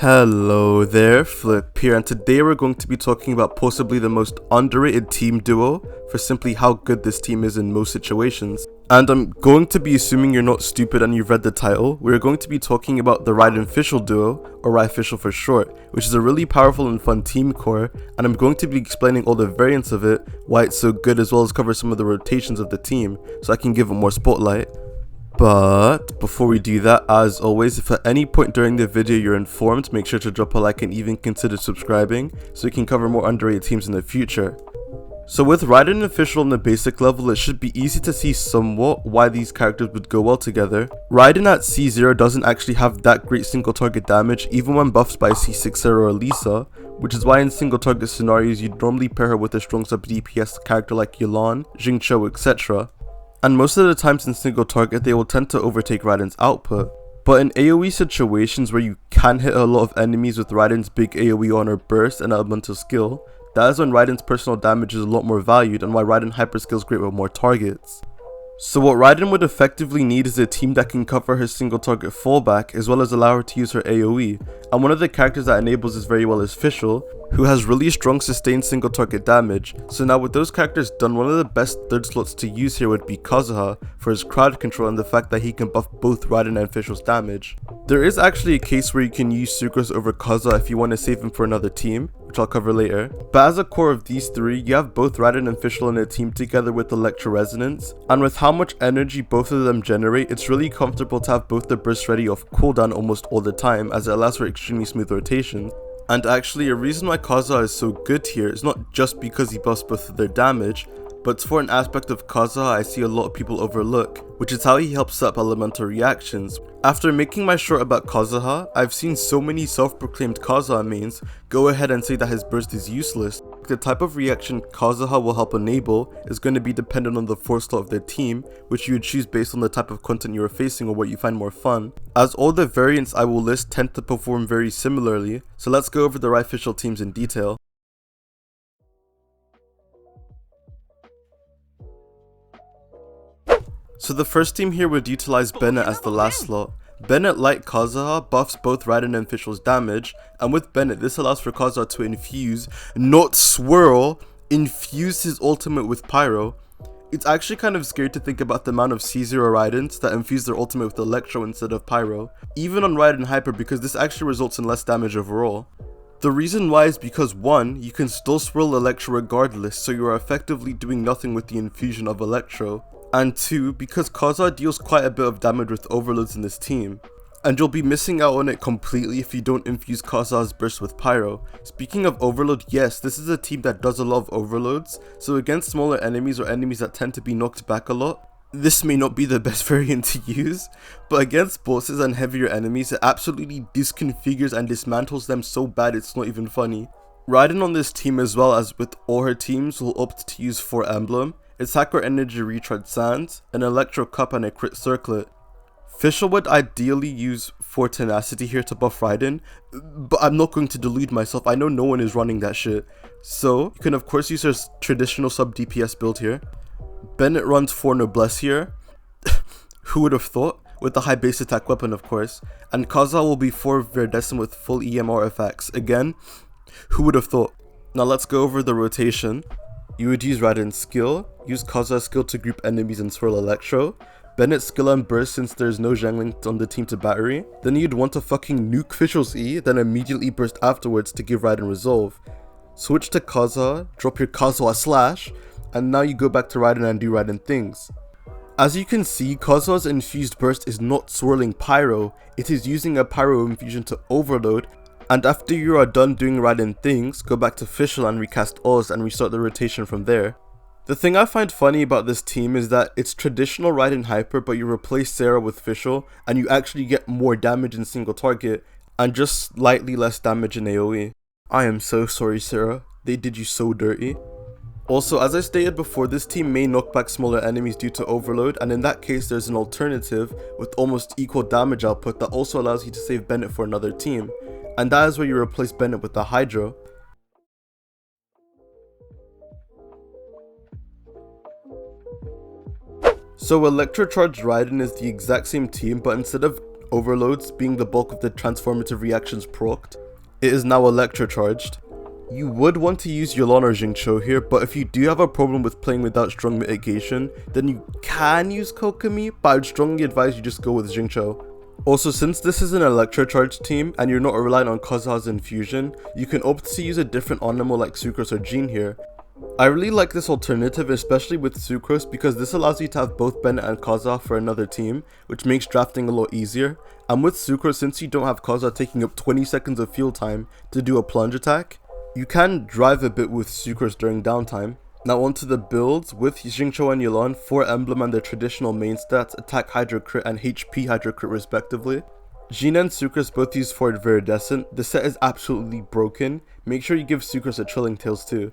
Hello there, Flip here, and today we're going to be talking about possibly the most underrated team duo for simply how good this team is in most situations. And I'm going to be assuming you're not stupid and you've read the title. We're going to be talking about the Raiden Fischl duo, or RaiFischl for short, which is a really powerful and fun team core, and I'm going to be explaining all the variants of it, why it's so good, as well as cover some of the rotations of the team, so I can give it more spotlight. But before we do that, as always, if at any point during the video you're informed, make sure to drop a like and even consider subscribing so we can cover more underrated teams in the future. So with Raiden and Fischl on the basic level, it should be easy to see somewhat why these characters would go well together. Raiden at C0 doesn't actually have that great single target damage even when buffed by C6 or Lisa, which is why in single target scenarios you'd normally pair her with a strong sub DPS character like Yelan, Jingqiu, etc. And most of the times in single target they will tend to overtake Raiden's output. But in AoE situations where you can hit a lot of enemies with Raiden's big AoE on her burst and elemental skill, that is when Raiden's personal damage is a lot more valued and why Raiden hyperskill is great with more targets. So what Raiden would effectively need is a team that can cover her single target fallback as well as allow her to use her AoE, and one of the characters that enables this very well is Fischl, who has really strong sustained single target damage. So now with those characters done, one of the best third slots to use here would be Kazuha for his crowd control and the fact that he can buff both Raiden and Fischl's damage. There is actually a case where you can use Sucrose over Kazuha if you want to save him for another team, which I'll cover later. But as a core of these three, you have both Raiden and Fischl in a team together with Electro Resonance, and with how much energy both of them generate, it's really comfortable to have both the bursts ready off cooldown almost all the time, as it allows for extremely smooth rotation. And actually, a reason why Kazuha is so good here is not just because he buffs both of their damage, but for an aspect of Kazuha I see a lot of people overlook, which is how he helps set up elemental reactions. After making my short about Kazuha, I've seen so many self-proclaimed Kazuha mains go ahead and say that his burst is useless. The type of reaction Kazuha will help enable is going to be dependent on the force slot of their team, which you would choose based on the type of content you are facing or what you find more fun, as all the variants I will list tend to perform very similarly. So let's go over the RaiFischl teams in detail. So the first team here would utilize Bennett as the last slot. Bennett, like Kazuha, buffs both Raiden and Fischl's damage, and with Bennett this allows for Kazuha to infuse, not swirl, infuse his ultimate with Pyro. It's actually kind of scary to think about the amount of C0 Raidens that infuse their ultimate with Electro instead of Pyro, even on Raiden Hyper, because this actually results in less damage overall. The reason why is because 1, you can still swirl Electro regardless, so you are effectively doing nothing with the infusion of Electro. And 2, because Kazuha deals quite a bit of damage with overloads in this team, and you'll be missing out on it completely if you don't infuse Kazuha's burst with Pyro. Speaking of overload, yes, this is a team that does a lot of overloads, so against smaller enemies or enemies that tend to be knocked back a lot, this may not be the best variant to use, but against bosses and heavier enemies, it absolutely disconfigures and dismantles them so bad it's not even funny. Raiden on this team, as well as with all her teams, will opt to use 4 Emblem, its Hacker Energy Retread Sands, an Electro Cup and a Crit Circlet. Fischl would ideally use 4 Tenacity here to buff Raiden, but I'm not going to delude myself, I know no one is running that shit. So, you can of course use her traditional sub DPS build here. Bennett runs 4 Noblesse here, who would have thought, with the high base attack weapon of course, and Kazuha will be 4 Verdescent with full EMR effects, again, who would have thought. Now let's go over the rotation. You would use Raiden's skill, use Kazuha's skill to group enemies and swirl Electro, Bennett's skill and burst since there's no Zhang on the team to battery, then you'd want to fucking nuke Fischl's E, then immediately burst afterwards to give Raiden resolve. Switch to Kazuha, drop your Kazuha slash, and now you go back to Raiden and do Raiden things. As you can see, Kazuha's infused burst is not swirling Pyro, it is using a Pyro infusion to overload, and after you are done doing Raiden things, go back to Fischl and recast Oz and restart the rotation from there. The thing I find funny about this team is that it's traditional Raiden Hyper, but you replace Sarah with Fischl and you actually get more damage in single target and just slightly less damage in AoE. I am so sorry Sarah, they did you so dirty. Also, as I stated before, this team may knock back smaller enemies due to overload, and in that case there's an alternative with almost equal damage output that also allows you to save Bennett for another team, and that is where you replace Bennett with the Hydro. So Electrocharged Raiden is the exact same team, but instead of overloads being the bulk of the transformative reactions procced, it is now Electrocharged. You would want to use Yelan or Xingqiu here, but if you do have a problem with playing without strong mitigation, then you can use Kokomi, but I would strongly advise you just go with Xingqiu. Also, since this is an Electrocharged team and you're not relying on Kazuha's infusion, you can opt to use a different Onimo like Sucrose or Jean here. I really like this alternative, especially with Sucrose, because this allows you to have both Bennett and Kazuha for another team, which makes drafting a lot easier. And with Sucrose, since you don't have Kazuha taking up 20 seconds of fuel time to do a plunge attack, you can drive a bit with Sucrose during downtime. Now onto the builds. With Xingqiu and Yelan, 4 Emblem and their traditional main stats, attack Hydro Crit and HP Hydro Crit respectively. Jean and Sucrose both use Forward Viridescent. The set is absolutely broken. Make sure you give Sucrose a Trilling Tales too.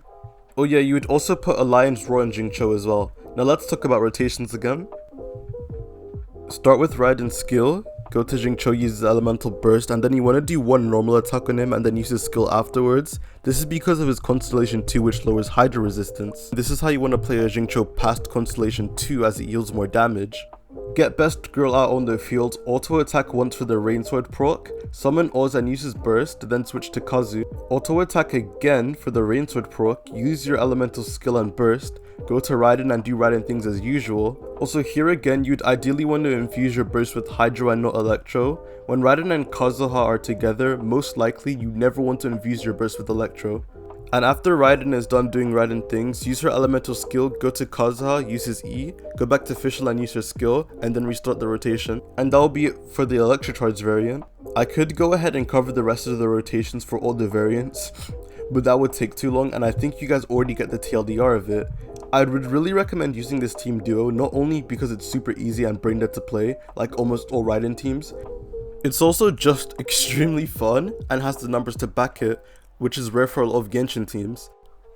Oh yeah, you would also put Alliance Roar and Xingqiu as well. Now let's talk about rotations again. Start with Raiden's skill. Go to Xingqiu, uses Elemental Burst, and then you want to do one normal attack on him and then use his skill afterwards. This is because of his Constellation 2, which lowers Hydro resistance. This is how you want to play a Xingqiu past Constellation 2 as it yields more damage. Get Best Girl out on the field, auto attack once for the Rain Sword proc, summon Oz and use his burst, then switch to Kazu. Auto attack again for the Rain Sword proc, use your elemental skill and burst, go to Raiden and do Raiden things as usual. Also here again, you'd ideally want to infuse your burst with Hydro and not Electro. When Raiden and Kazuha are together, most likely you never want to infuse your burst with Electro. And after Raiden is done doing Raiden things, use her elemental skill, go to Kazuha, use his E, go back to Fischl and use her skill, and then restart the rotation. And that will be it for the Electrocharged variant. I could go ahead and cover the rest of the rotations for all the variants, but that would take too long, and I think you guys already get the TLDR of it. I would really recommend using this team duo, not only because it's super easy and brain dead to play, like almost all Raiden teams, it's also just extremely fun and has the numbers to back it, which is rare for a lot of Genshin teams.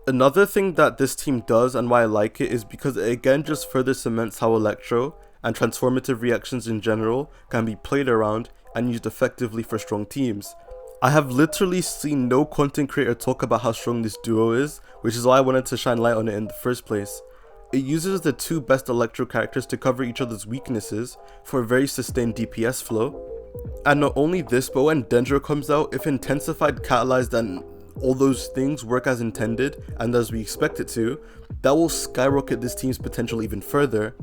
Another thing that this team does and why I like it is because it again just further cements how Electro and transformative reactions in general can be played around and used effectively for strong teams. I have literally seen no content creator talk about how strong this duo is, which is why I wanted to shine light on it in the first place. It uses the 2 best Electro characters to cover each other's weaknesses for a very sustained DPS flow. And not only this, but when Dendro comes out, if intensified, catalyzed, and all those things work as intended and as we expect it to, that will skyrocket this team's potential even further.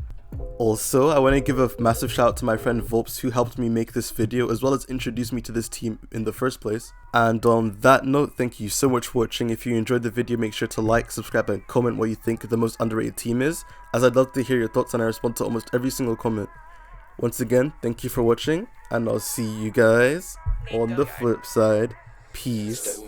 Also, I want to give a massive shout out to my friend Volps who helped me make this video as well as introduce me to this team in the first place. And on that note, thank you so much for watching. If you enjoyed the video, make sure to like, subscribe and comment what you think the most underrated team is, as I'd love to hear your thoughts and I respond to almost every single comment. Once again, thank you for watching and I'll see you guys on the flip side. Peace.